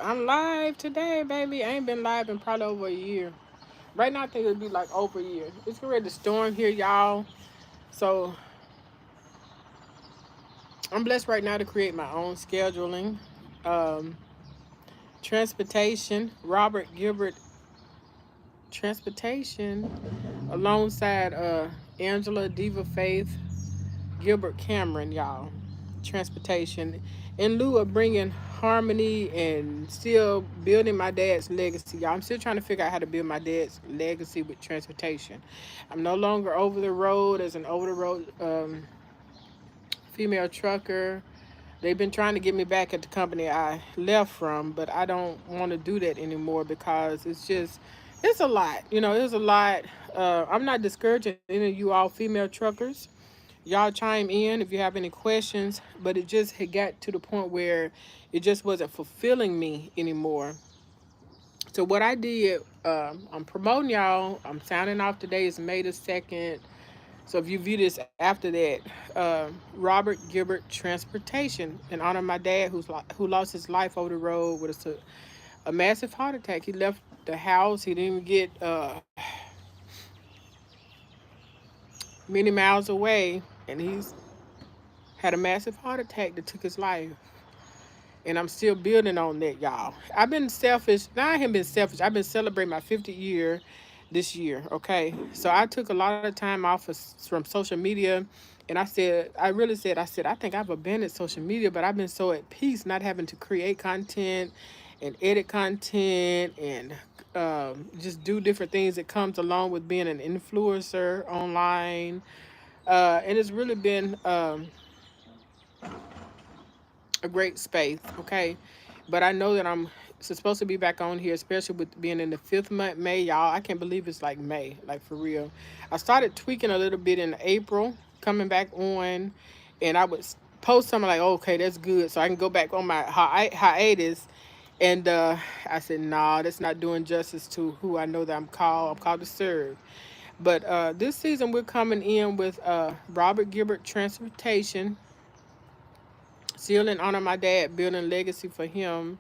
I'm live today, baby. I ain't been live in probably over a year. Right now, I think it'll be like over a year. It's getting ready to storm here, y'all. So I'm blessed right now to create my own scheduling. Um, Transportation, Robert Gilbert Transportation, alongside Angela Diva Faith, Gilbert Cameron, y'all. Transportation, in lieu of bringing harmony and still building my dad's legacy, y'all. I'm still trying to figure out how to build my dad's legacy with transportation. I'm no longer over the road as an over the road female trucker. They've been trying to get me back at the company I left from, but I don't want to do that anymore because it's a lot. It's a lot. I'm not discouraging any of you all female truckers. Y'all chime in if you have any questions, but it just had got to the point where it just wasn't fulfilling me anymore. So what I did, I'm promoting y'all. I'm signing off today. Is May the 2nd. So if you view this after that, Robert Gilbert Transportation in honor of my dad who lost his life over the road with a massive heart attack. He left the house. He didn't even get many miles away, and he's had a massive heart attack that took his life. And I'm still building on that, y'all. I've been selfish. Now I haven't been selfish. I've been celebrating my 50th year this year, okay? So I took a lot of time off from social media, and I said, I think I've abandoned social media, but I've been so at peace not having to create content and edit content and just do different things that comes along with being an influencer online. And it's really been a great space, okay? But I know that I'm supposed to be back on here, especially with being in the fifth month, May, y'all. I can't believe it's like May, like for real. I started tweaking a little bit in April, coming back on, and I would post something like, okay, that's good, so I can go back on my hiatus. And I said, nah, that's not doing justice to who I know that I'm called. I'm called to serve. But this season, we're coming in with Robert Gilbert Transportation, still in honor of my dad, building legacy for him.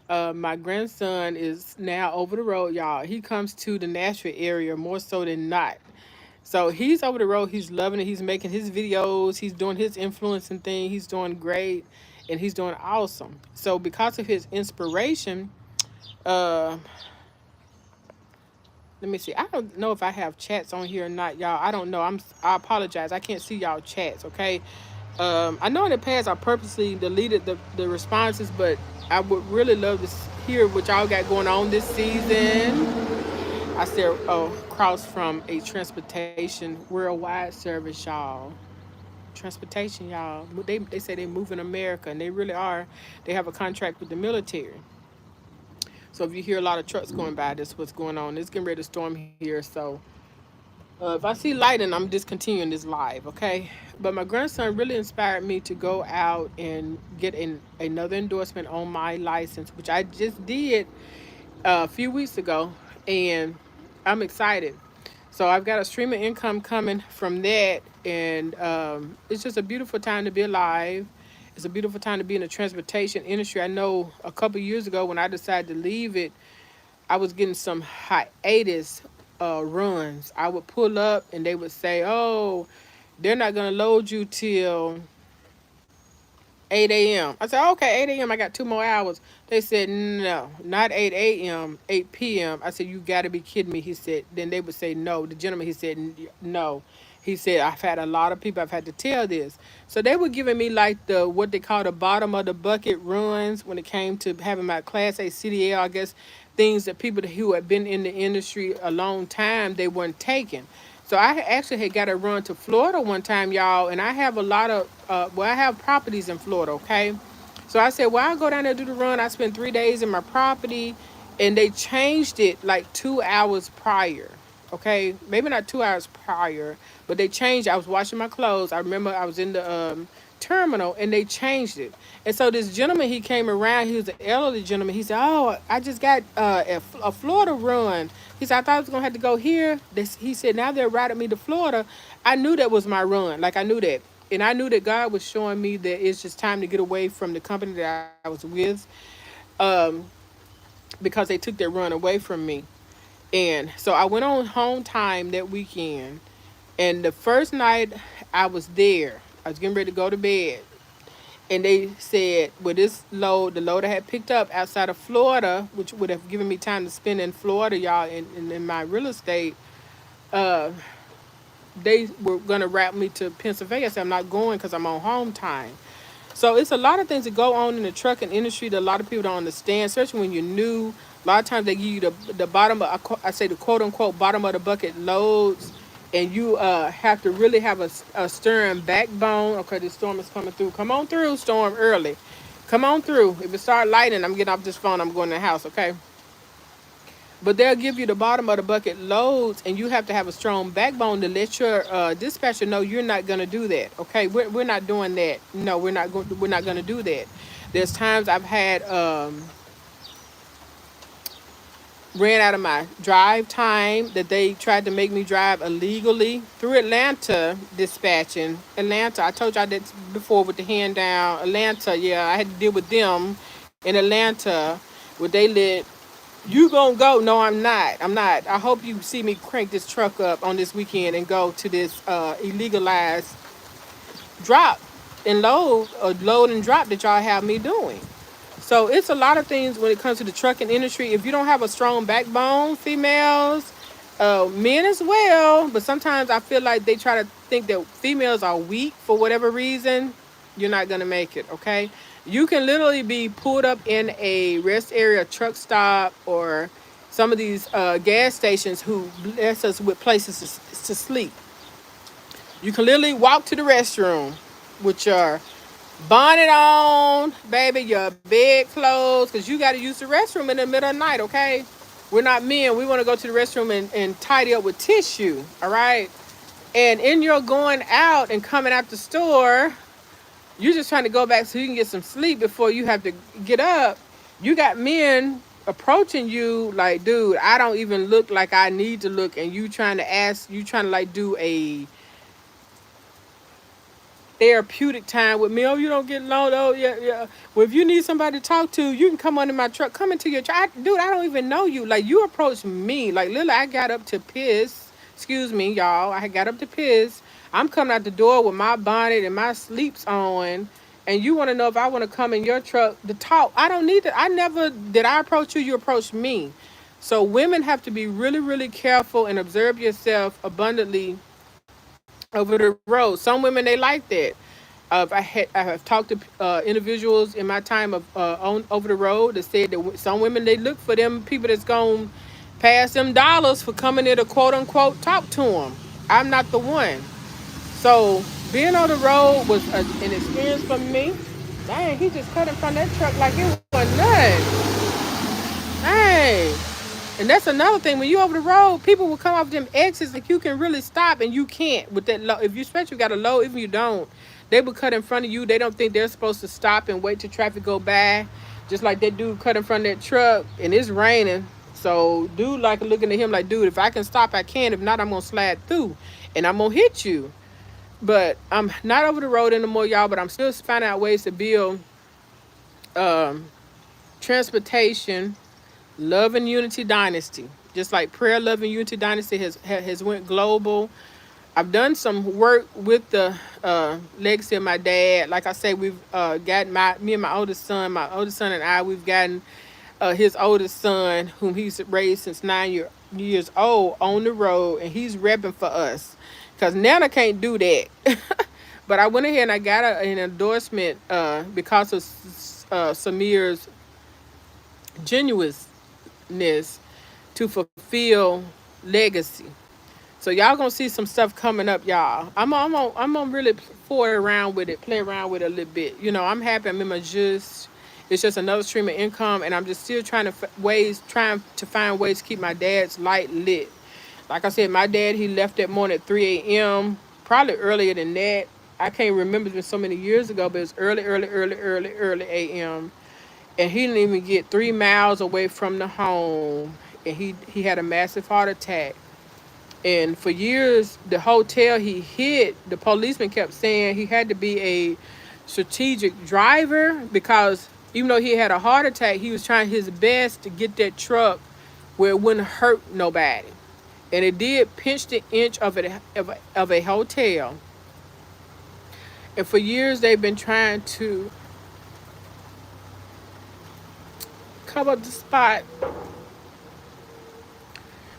My grandson is now over the road, y'all. He comes to the Nashville area more so than not. So he's over the road. He's loving it. He's making his videos. He's doing his influencing thing. He's doing great, and he's doing awesome. So because of his inspiration, uh, let me see. I don't know if I have chats on here or not, y'all. I don't know. I apologize. I can't see y'all chats. Okay. I know in the past I purposely deleted the responses, but I would really love to hear what y'all got going on this season. I said, oh, cross from a transportation worldwide service, y'all. Transportation, y'all. They say they move in America, and they really are. They have a contract with the military. So if you hear a lot of trucks going by, that's what's going on. It's getting ready to storm here, so if I see lightning, I'm discontinuing this live, okay? But my grandson really inspired me to go out and get another endorsement on my license, which I just did a few weeks ago, and I'm excited. So I've got a stream of income coming from that, and it's just a beautiful time to be alive. It's a beautiful time to be in the transportation industry. I know a couple years ago when I decided to leave it, I was getting some hiatus runs. I would pull up and they would say, "Oh, they're not gonna load you till 8 a.m." I said, "Okay, 8 a.m. I got 2 more hours." They said, "No, not 8 a.m., 8 p.m." I said, "You got to be kidding me." He said. Then they would say, "No." The gentleman, he said, "No." He said, "I've had a lot of people I've had to tell this." So they were giving me like the what they call the bottom of the bucket runs when it came to having my Class A CDL. I guess things that people who had been in the industry a long time they weren't taking. So I actually had got to run to Florida one time, y'all, and I have a lot of I have properties in Florida, okay? So I said, well, I'll go down there and do the run. I spent 3 days in my property, and they changed it like 2 hours prior, okay? Maybe not 2 hours prior, but they changed it. I was washing my clothes. I remember I was in the terminal, and they changed it. And so this gentleman, he came around. He was an elderly gentleman. He said, "Oh, I just got a Florida run." He said, "I thought I was gonna have to go here." He said, "Now they're routing me to Florida." I knew that was my run. Like I knew that, and I knew that God was showing me that it's just time to get away from the company that I was with. um, because they took their run away from me. And so I went on home time that weekend. And the first night I was there, I was getting ready to go to bed. And they said, well, this load, the load I had picked up outside of Florida, which would have given me time to spend in Florida, y'all, in my real estate, uh, they were going to wrap me to Pennsylvania. I said, I'm not going because I'm on home time. So it's a lot of things that go on in the trucking industry that a lot of people don't understand, especially when you're new. A lot of times they give you the bottom of, I say the quote unquote bottom of the bucket loads, and you have to really have a stern backbone. Okay, this storm is coming through. Come on through, storm, early. Come on through. If it start lightning, I'm getting off this phone. I'm going to the house. Okay. But they'll give you the bottom of the bucket loads, and you have to have a strong backbone to let your dispatcher know you're not going to do that. Okay, we're not doing that. No, we're not going to do that. There's times I've had ran out of my drive time that they tried to make me drive illegally through Atlanta dispatching. Atlanta, I told y'all that before with the hand down. Atlanta, yeah, I had to deal with them in Atlanta where they let you gonna go. No, I'm not. I'm not. I hope you see me crank this truck up on this weekend and go to this illegalized drop and load, or load and drop that y'all have me doing. So it's a lot of things when it comes to the trucking industry. If you don't have a strong backbone, females, men as well, but sometimes I feel like they try to think that females are weak for whatever reason. You're not gonna make it, okay? You can literally be pulled up in a rest area, truck stop, or some of these gas stations who bless us with places to sleep. You can literally walk to the restroom with your bonnet on, baby, your bed clothes, because you got to use the restroom in the middle of the night, okay? We're not men. We want to go to the restroom and tidy up with tissue, all right? And in your going out and coming out the store, you're just trying to go back so you can get some sleep before you have to get up. You got men approaching you like, dude, I don't even look like I need to look. And you trying to like do a therapeutic time with me. Oh, you don't get along. Oh, yeah, yeah. Well, if you need somebody to talk to, you can come under my truck. Come into your truck. Dude, I don't even know you. Like, you approached me. Like, literally, I got up to piss. Excuse me, y'all. I got up to piss. I'm coming out the door with my bonnet and my sleeps on. And you want to know if I want to come in your truck to talk. I don't need to. I never did. I approach you. You approached me. So women have to be really, really careful and observe yourself abundantly over the road. Some women, they like that. I have talked to individuals in my time of on over the road that said that some women, they look for them people that's going to pass them dollars for coming there to quote unquote talk to them. I'm not the one. So being on the road was an experience for me. Dang, he just cut in front of that truck like it was nothing. Dang. And that's another thing. When you over the road, people will come off them exits like you can really stop and you can't with that low. If you especially got a low, if you don't, they will cut in front of you. They don't think they're supposed to stop and wait till traffic go by. Just like that dude cut in front of that truck and it's raining. So dude like looking at him like, dude, if I can stop, I can. If not, I'm gonna slide through and I'm gonna hit you. But I'm not over the road anymore, y'all, but I'm still finding out ways to build um, transportation. Love and Unity Dynasty, just like Prayer, Love and Unity Dynasty has went global. I've done some work with the legacy of my dad. Like I say, we've gotten me and my oldest son and I, we've gotten his oldest son, whom he's raised since 9 years old, on the road, and he's repping for us. Cause Nana can't do that. But I went ahead and I got an endorsement because of Samir's genuineness to fulfill legacy. So y'all gonna see some stuff coming up, y'all. I'm gonna really play around with it a little bit. You know, I'm happy. I'm in my just. It's just another stream of income, and I'm just still trying to find ways to keep my dad's light lit. Like I said, my dad, he left that morning at 3 a.m. Probably earlier than that. I can't remember. It's been so many years ago, but it's early a.m. And he didn't even get 3 miles away from the home, and he had a massive heart attack. And for years, the hotel he hit, the policeman kept saying he had to be a strategic driver because Even though he had a heart attack, he was trying his best to get that truck where it wouldn't hurt nobody. And it did pinch the inch of a hotel. And for years, they've been trying to cover up the spot.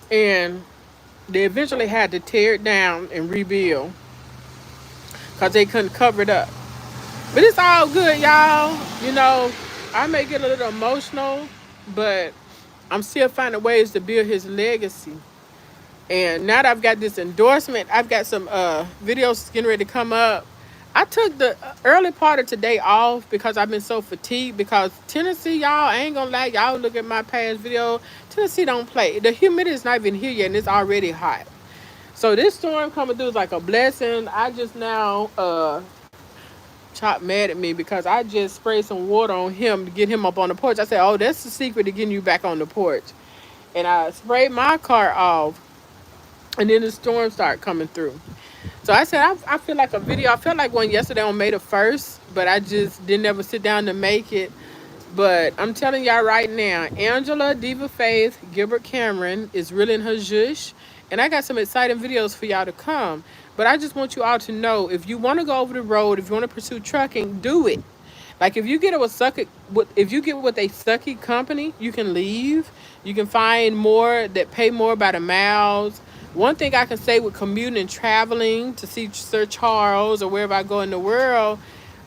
And they eventually had to tear it down and rebuild because they couldn't cover it up. But it's all good, y'all. You know, I may get a little emotional, but I'm still finding ways to build his legacy. And now that I've got this endorsement, I've got some videos getting ready to come up. I took the early part of today off because I've been so fatigued. Because Tennessee, y'all, I ain't gonna lie, y'all look at my past video. Tennessee don't play. The humidity is not even here yet, and it's already hot. So this storm coming through is like a blessing. I just now Chop mad at me because I just sprayed some water on him to get him up on the porch. I said, oh, that's the secret to getting you back on the porch. And I sprayed my car off, and then the storm started coming through. So I said, I feel like a video. I felt like one yesterday on May the 1st, but I just didn't ever sit down to make it. But I'm telling y'all right now, Angela, Diva Faith, Gilbert Cameron is really in her zhush. And I got some exciting videos for y'all to come. But I just want you all to know, if you want to go over the road, if you want to pursue trucking, do it. Like if you get with a sucky company, you can leave. You can find more that pay more by the miles. One thing I can say with commuting and traveling to see Sir Charles or wherever I go in the world,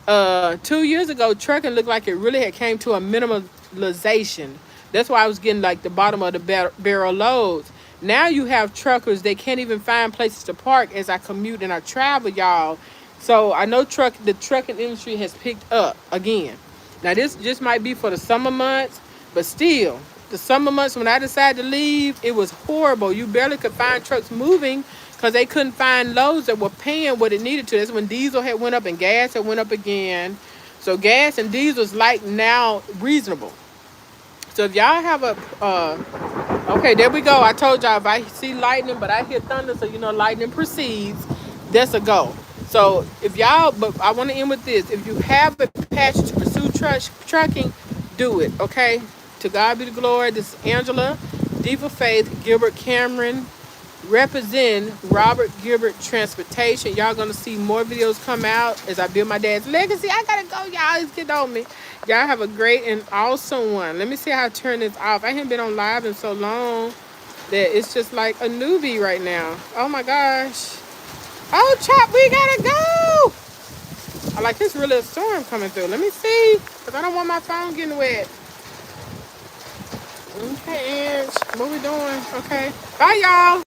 2 years ago, trucking looked like it really had came to a minimalization. That's why I was getting like the bottom of the barrel loads. Now you have truckers, they can't even find places to park as I commute and I travel, y'all. So I know the trucking industry has picked up again. Now this just might be for the summer months, but still, the summer months when I decided to leave, it was horrible. You barely could find trucks moving because they couldn't find loads that were paying what it needed to. That's when diesel had went up and gas had went up again. So gas and diesel is like now reasonable. So if y'all have okay, there we go. I told y'all if I see lightning, but I hear thunder, so you know lightning precedes. That's a go. So if y'all, but I want to end with this. If you have a passion to pursue trucking, do it, okay? To God be the glory. This is Angela, Diva Faith, Gilbert Cameron, represent Robert Gilbert Transportation. Y'all gonna see more videos come out as I build my dad's legacy. I gotta go, y'all. He's getting on me. Y'all have a great and awesome one. Let me see how I turn this off. I haven't been on live in so long that it's just like a newbie right now. Oh my gosh. Oh, Chop, we gotta go. I like this really a storm coming through. Let me see, because I don't want my phone getting wet. Okay, Ange, what we doing? Okay. Bye, y'all.